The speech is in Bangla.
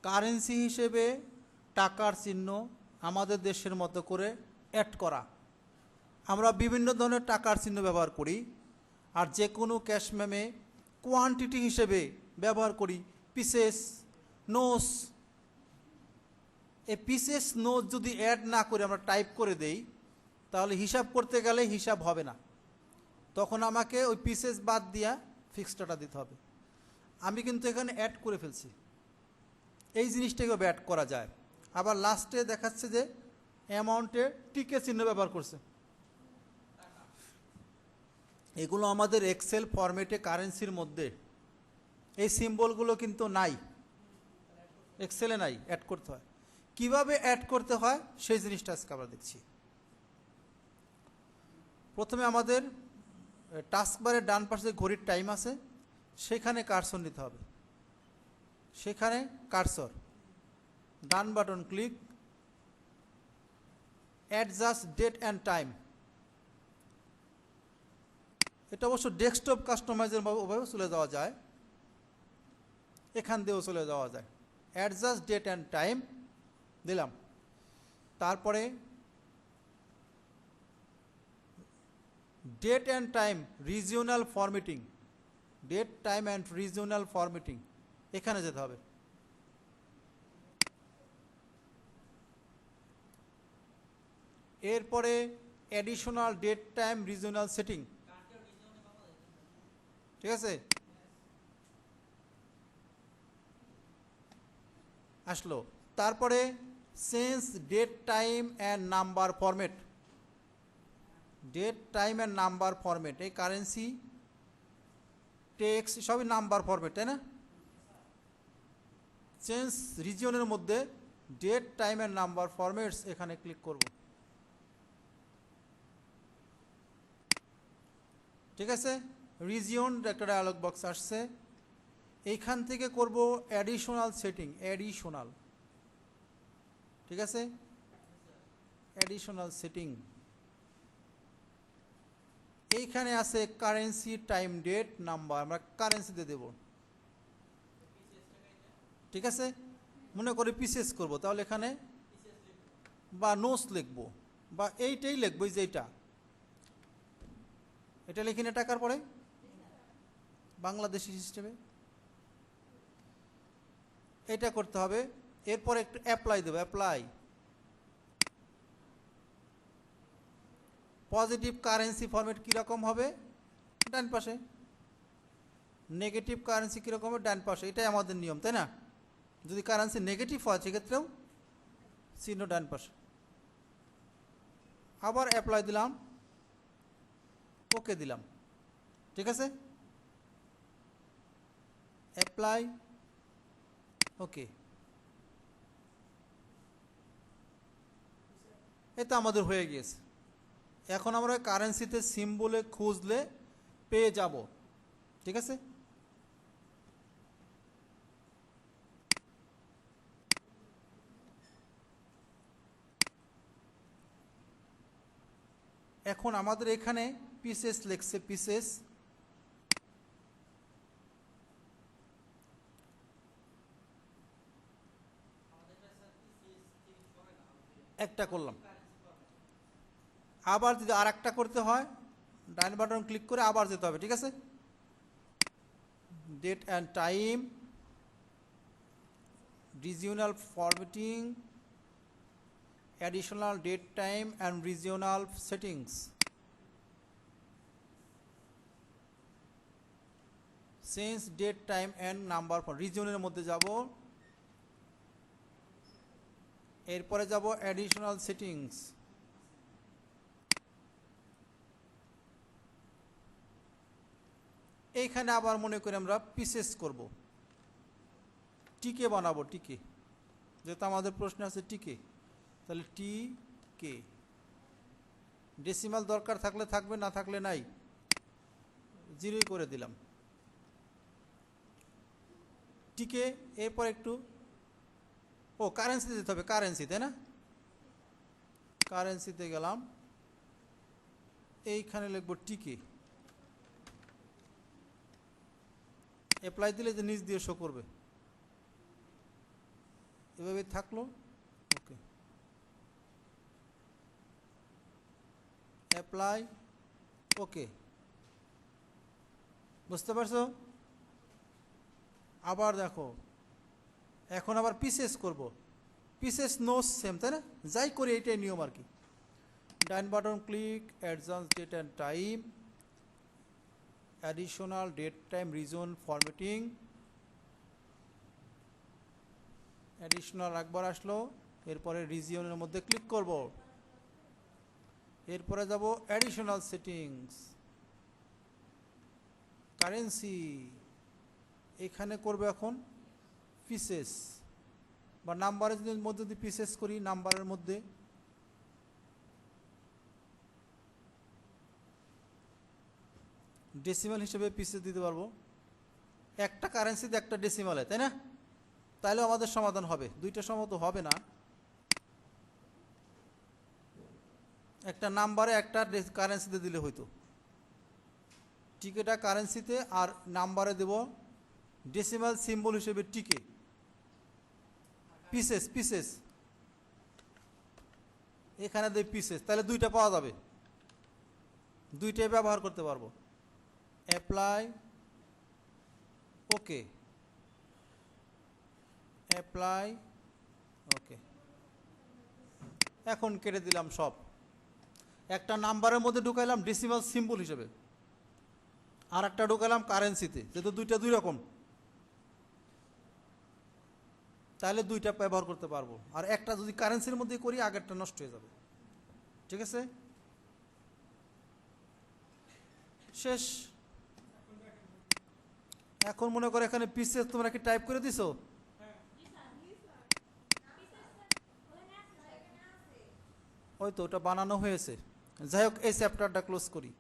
কারেন্সি হিসেবে টাকার চিহ্ন আমাদের দেশের মতো করে অ্যাড করা। আমরা বিভিন্ন ধরনের টাকার চিহ্ন ব্যবহার করি, আর যে কোনো ক্যাশ মেমে কোয়ান্টিটি হিসেবে ব্যবহার করি পিসেস, নোস। এই পিসেস নোস যদি অ্যাড না করে আমরা টাইপ করে দেই, তাহলে হিসাব করতে গেলে হিসাব হবে না। তখন আমাকে ওই পিসেস বাদ দিয়া ফিক্সডটা দিতে হবে। আমি কিন্তু এখানে অ্যাড করে ফেলছি, এই জিনিসটাকেও অ্যাড করা যায়। আবার লাস্টে দেখাচ্ছে যে অ্যামাউন্টে টিকে চিহ্ন ব্যবহার করছে। এগুলো আমাদের এক্সেল ফরম্যাটে কারেন্সির মধ্যে এই সিম্বলগুলো কিন্তু নাই, এক্সেলে নাই, অ্যাড করতে হয়। কিভাবে অ্যাড করতে হয় সেই জিনিসটা আজকে আমরা দেখছি। প্রথমে আমাদের টাস্কবারের ডান পাশে ঘড়ির টাইম আছে, সেখানে কার্সর নিতে হবে। সেখানে কার্সর, ডান button click, adjust date and time. এটা অবশ্য ডেস্কটপ কাস্টমাইজের ওভাবে চলে যাওয়া যায়, এখান দিয়েও চলে যাওয়া যায়। অ্যাডজাস্ট ডেট অ্যান্ড টাইম দিলাম। তারপরে date and time regional formatting, date time and regional formatting, এখানে যেতে হবে। এরপরে additional date time regional setting, ঠিক আছে, আসলো। তারপরে change date time and number format, date time and number format, এই কারেন্সি টেক্স সবই নাম্বার ফরম্যাট, তাই না? চেঞ্জ রিজিয়নের মধ্যে date time and number formats, এখানে ক্লিক করব। ঠিক আছে, রিজিয়ন একটা ডায়ালগ বক্স আসছে। এইখান থেকে করব অ্যাডিশনাল সেটিং, অ্যাডিশনাল, ঠিক আছে, অ্যাডিশনাল সেটিং। এইখানে আছে কারেন্সি টাইম ডেট নাম্বার, আমরা কারেন্সিতে দেব। ঠিক আছে, মনে করি পিসেস করব, তাহলে এখানে বা নোস লিখব, বা এইটাই লিখব, যে এটা লিখি না টাকার পরে বাংলাদেশি সিস্টেমে এটা করতে হবে। এরপর একটু অ্যাপ্লাই দেবো, অ্যাপ্লাই। পজিটিভ কারেন্সি ফরম্যাট কীরকম হবে, ডান পাশে। নেগেটিভ কারেন্সি কীরকম হবে, ডান পাশে। এটাই আমাদের নিয়ম, তাই না? যদি কারেন্সি নেগেটিভ হয় সেক্ষেত্রেও চিহ্ন ডান পাশে। আবার অ্যাপ্লাই দিলাম, ওকে দিলাম, ঠিক আছে, অ্যাপ্লাই, ওকে। এটা আমাদের হয়ে গিয়েছে। এখন আমরা কারেন্সিতে সিম্বলে খুঁজলে পেয়ে যাব, ঠিক আছে। এখন আমাদের এখানে পিসেস লেখছে, পিসেস। একটা করলাম, আবার যদি আর একটা করতে হয় ডান বাটন ক্লিক করে আবার যেতে হবে, ঠিক আছে। Date and time, regional formatting, additional date time and regional settings, change date time and number for regionের মধ্যে যাব। এরপরে যাব additional settings, এইখানে আবার মনে করি আমরা পিসেস করব, টিকে বানাবো, টিকে, যেহেতু আমাদের প্রশ্ন আছে টিকে, তাহলে টি কে। ডেসিমাল দরকার থাকলে থাকবে, না থাকলে নাই, জিরোই করে দিলাম, টিকে। এরপর একটু কারেন্সিতে যেতে হবে, কারেন্সি, তাই না? কারেন্সিতে গেলাম, এইখানে লিখব টিকে, অ্যাপ্লাই দিলে যে নিচ দিয়ে শো করবে। এভাবে থাকলো। ওকে, অ্যাপ্লাই, ওকে। বুঝতে পারছো? আবার দেখো, এখন আবার পিসেস করব। পিসেস নো সেম, তাই না? যাই করি এটাই নিয়ম আর কি। ডান button click, adjust date and time, additional date time reason formatting, additional একবার আসলো, এরপরে রিজিয়নের মধ্যে ক্লিক করব, এরপরে যাব অ্যাডিশনাল সেটিংস, কারেন্সি, এখানে করব এখন পিসেস বা নাম্বারের মধ্যে যদি পিসেস করি, নাম্বারের মধ্যে ডেসিমাল হিসেবে পিসেস দিতে পারবো। একটা কারেন্সিতে একটা ডেসিমালে, তাই না? তাহলে আমাদের সমাধান হবে। দুইটা সমাধান তো হবে না, একটা নাম্বারে একটা কারেন্সিতে দিলে হইতো। টিকেটা কারেন্সিতে আর নাম্বারে দেব ডেসিমাল সিম্বল হিসেবে টিকে। পিসেস, পিসেস এখানে দেই পিসেস, তাহলে দুইটা পাওয়া যাবে, দুইটাই ব্যবহার করতে পারবো। অ্যাপ্লাই, ওকে, অ্যাপ্লাই, ওকে। এখন কেটে দিলাম সব। একটা নাম্বারের মধ্যে ঢুকাইলাম ডেসিমাল সিম্বল হিসেবে, আর একটা ঢুকাইলাম কারেন্সিতে, যেহেতু দুইটা দুই রকম, তাহলে দুইটা ব্যবহার করতে পারবো। আর একটা যদি কারেন্সির মধ্যে করি, আগেরটা নষ্ট হয়ে যাবে। ঠিক আছে, শেষ। এখন মনে করো এখানে পিসেস তোমরা কি টাইপ করে দিছো? ওই তো ওটা বানানো হয়েছে। যাই হোক, এই চ্যাপ্টারটা ক্লোজ করি।